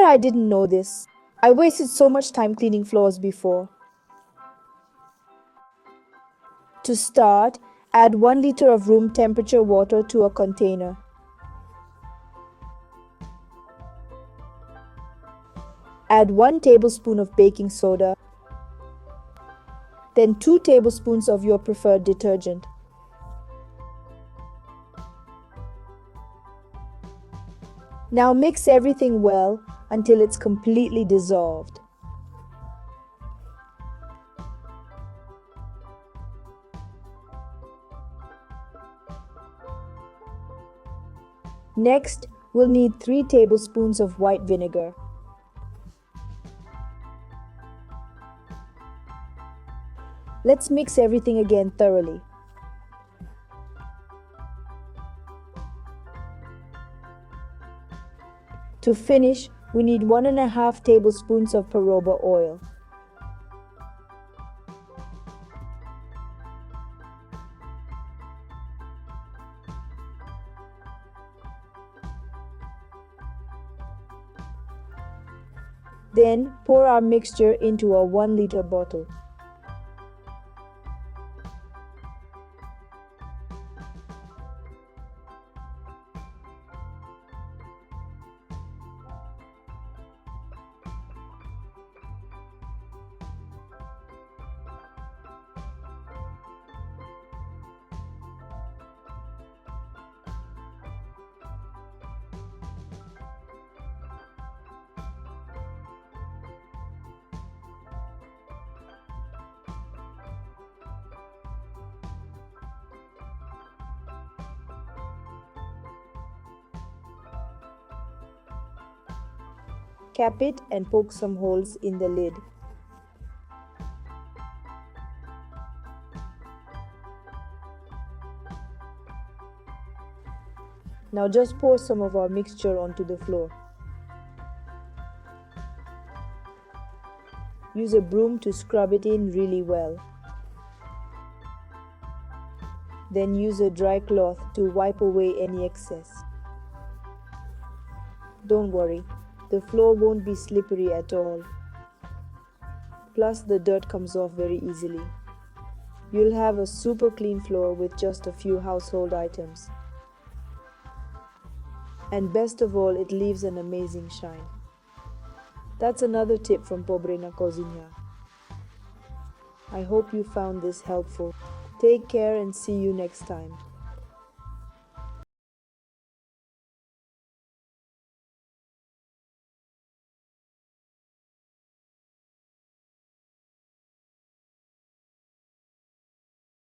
I didn't know this. I wasted so much time cleaning floors before. To start, add 1 liter of room temperature water to a container. Add 1 tablespoon of baking soda, then 2 tablespoons of your preferred detergent. Now mix everything well until it's completely dissolved. Next, we'll need 3 tablespoons of white vinegar. Let's mix everything again thoroughly. To finish, we need 1.5 tablespoons of peroba oil. Then pour our mixture into a 1 liter bottle. Cap it and poke some holes in the lid. Now just pour some of our mixture onto the floor. Use a broom to scrub it in really well. Then use a dry cloth to wipe away any excess. Don't worry, the floor won't be slippery at all. Plus, the dirt comes off very easily. You'll have a super clean floor with just a few household items. And best of all, it leaves an amazing shine. That's another tip from Pobre na Cozinha. I hope you found this helpful. Take care and see you next time.